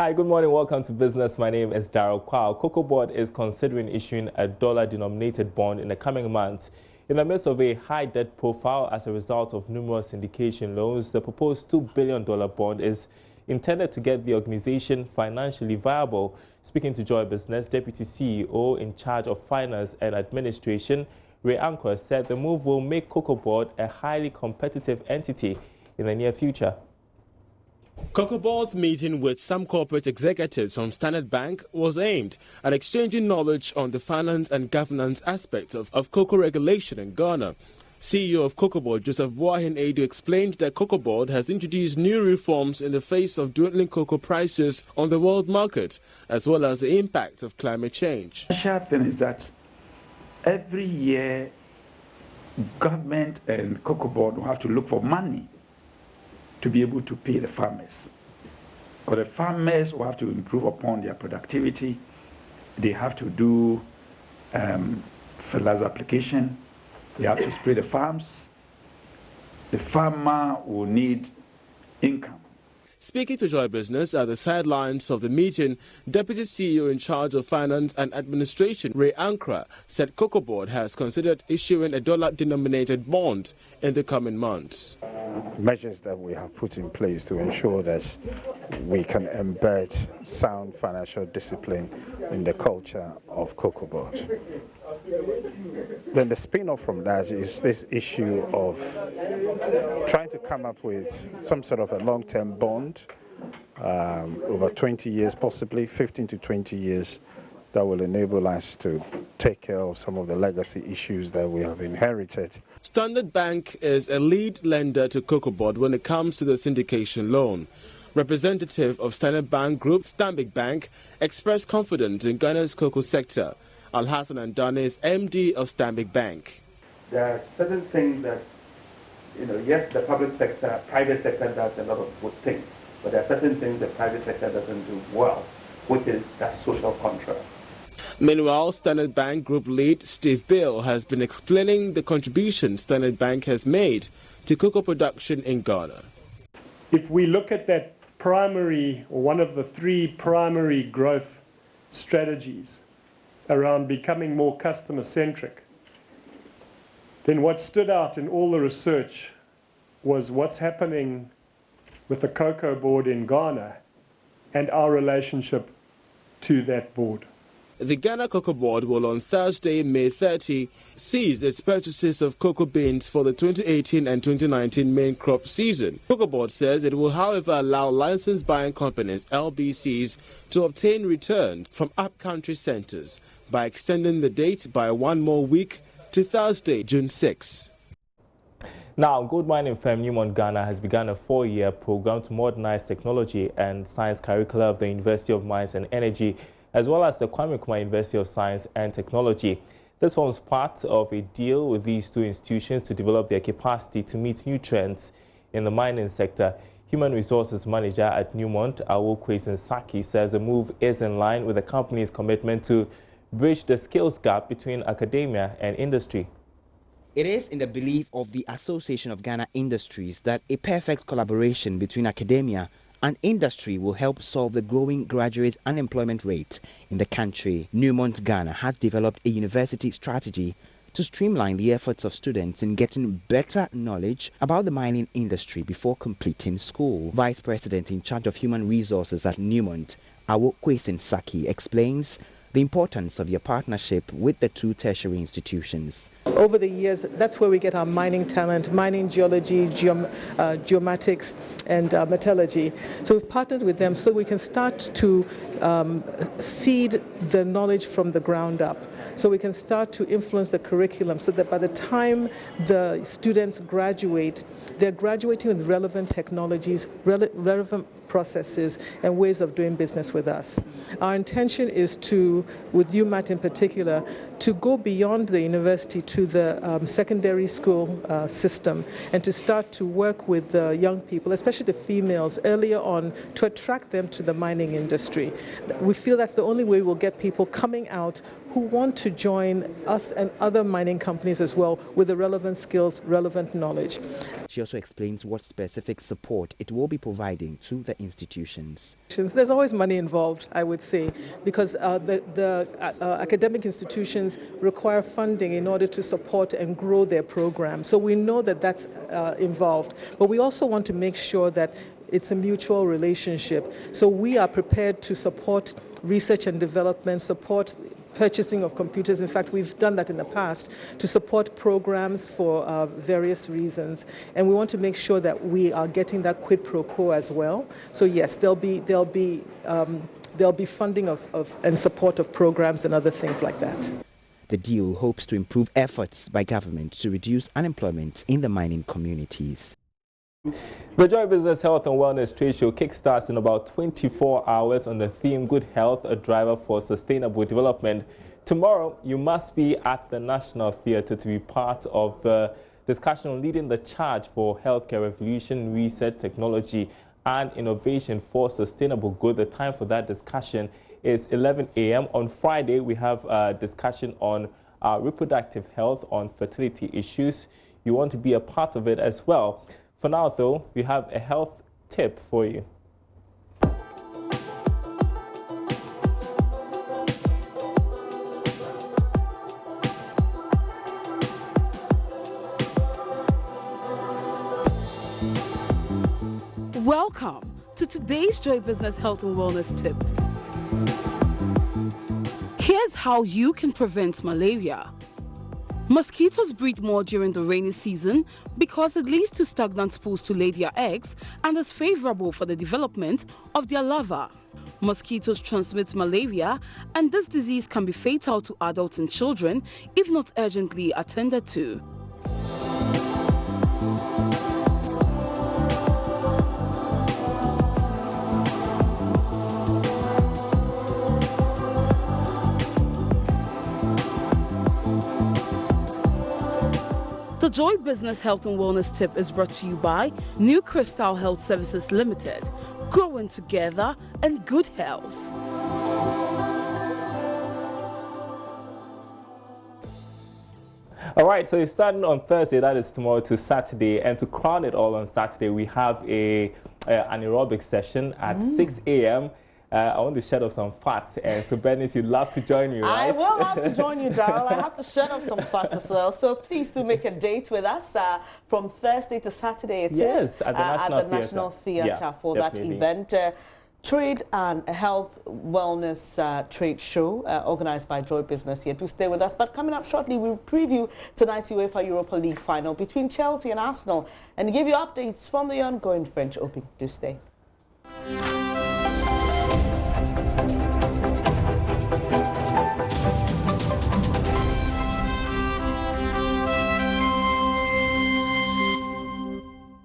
Hi, good morning. Welcome to Business. My name is Darryl Kwao. Cocoa Board is considering issuing a dollar-denominated bond in the coming months. In the midst of a high debt profile as a result of numerous syndication loans, the proposed $2 billion bond is intended to get the organization financially viable. Speaking to Joy Business, Deputy CEO in charge of Finance and Administration, Ray Ankra, said the move will make Cocoa Board a highly competitive entity in the near future. Cocoa Board's meeting with some corporate executives from Standard Bank was aimed at exchanging knowledge on the finance and governance aspects of cocoa regulation in Ghana. CEO of Cocoa Board, Joseph Boahin Edu, explained that Cocoa Board has introduced new reforms in the face of dwindling cocoa prices on the world market, as well as the impact of climate change. The sad thing is that every year, government and Cocoa Board will have to look for money to be able to pay the farmers. Or the farmers will have to improve upon their productivity. They have to do fertilizer application. They have to spray the farms. The farmer will need income. Speaking to Joy Business at the sidelines of the meeting, Deputy CEO in charge of Finance and Administration, Ray Ankra, said Cocoa Board has considered issuing a dollar-denominated bond in the coming months. Measures that we have put in place to ensure that we can embed sound financial discipline in the culture of Cocoa Board. Then the spin-off from that is this issue of trying to come up with some sort of a long-term bond over 20 years, possibly 15 to 20 years, that will enable us to take care of some of the legacy issues that we have inherited. Standard Bank is a lead lender to Cocoa Board when it comes to the syndication loan. Representative of Standard Bank Group, Stanbic Bank, expressed confidence in Ghana's cocoa sector. Al-Hassan Andane is MD of Stanbic Bank. There are certain things that, yes, the public sector, private sector does a lot of good things, but there are certain things the private sector doesn't do well, which is that social contract. Meanwhile, Standard Bank Group lead Steve Bill has been explaining the contribution Standard Bank has made to cocoa production in Ghana. If we look at that primary, or one of the three primary growth strategies around becoming more customer-centric, then what stood out in all the research was what's happening with the Cocoa Board in Ghana and our relationship to that board. The Ghana Cocoa Board will on Thursday, May 30, cease its purchases of cocoa beans for the 2018 and 2019 main crop season. Cocoa Board says it will, however, allow licensed buying companies, LBCs, to obtain returns from up-country centers by extending the date by one more week to Thursday, June 6. Now, gold mining firm Newmont Ghana has begun a 4-year program to modernize technology and science curricula of the University of Mines and Energy, as well as the Kwame Nkrumah University of Science and Technology. This forms part of a deal with these two institutions to develop their capacity to meet new trends in the mining sector. Human Resources Manager at Newmont, Awo Saki, says the move is in line with the company's commitment to bridge the skills gap between academia and industry. It is in the belief of the Association of Ghana Industries that a perfect collaboration between academia and industry will help solve the growing graduate unemployment rate in the country. Newmont Ghana has developed a university strategy to streamline the efforts of students in getting better knowledge about the mining industry before completing school. Vice President in charge of Human Resources at Newmont, Awo Saki, explains the importance of your partnership with the two tertiary institutions. Over the years, that's where we get our mining talent, mining geology, geomatics, and metallurgy. So we've partnered with them so we can start to seed the knowledge from the ground up. So we can start to influence the curriculum so that by the time the students graduate, they're graduating with relevant technologies, relevant processes, and ways of doing business with us. Our intention is to, with UMAT in particular, to go beyond the university to the secondary school system and to start to work with the young people, especially the females, earlier on to attract them to the mining industry. We feel that's the only way we'll get get people coming out who want to join us and other mining companies as well with the relevant skills, relevant knowledge. She also explains what specific support it will be providing to the institutions. There's always money involved, I would say, because the academic institutions require funding in order to support and grow their program. So we know that that's involved, but we also want to make sure that it's a mutual relationship. So we are prepared to support research and development, support purchasing of computers. In fact, we've done that in the past to support programs for various reasons. And we want to make sure that we are getting that quid pro quo as well. So yes, there'll be funding of and support of programs and other things like that. The deal hopes to improve efforts by government to reduce unemployment in the mining communities. The Joy Business Health and Wellness Trade Show kickstarts in about 24 hours on the theme Good Health, a Driver for Sustainable Development. Tomorrow, you must be at the National Theatre to be part of the discussion on leading the charge for healthcare revolution, research, technology, and innovation for sustainable good. The time for that discussion is 11 a.m. On Friday, we have a discussion on reproductive health, on fertility issues. You want to be a part of it as well. For now, though, we have a health tip for you. Welcome to today's Joy Business Health and Wellness Tip. Here's how you can prevent malaria. Mosquitoes breed more during the rainy season because it leads to stagnant pools to lay their eggs and is favorable for the development of their larvae. Mosquitoes transmit malaria, and this disease can be fatal to adults and children if not urgently attended to. The Joy Business Health and Wellness Tip is brought to you by New Crystal Health Services Limited, growing together in good health. All right, so it's starting on Thursday, that is tomorrow, to Saturday. And to crown it all on Saturday, we have an aerobic session at 6 a.m. I want to shed off some fat. And so, Bernice, you'd love to join me, right? I will love to join you, Darrell. I have to shed off some fat as well. So please do make a date with us from Thursday to Saturday. It is at the National Theatre for definitely. That event. Trade and Health Wellness Trade Show organized by Joy Business here. Do stay with us. But coming up shortly, we'll preview tonight's UEFA Europa League final between Chelsea and Arsenal and give you updates from the ongoing French Open. Do stay.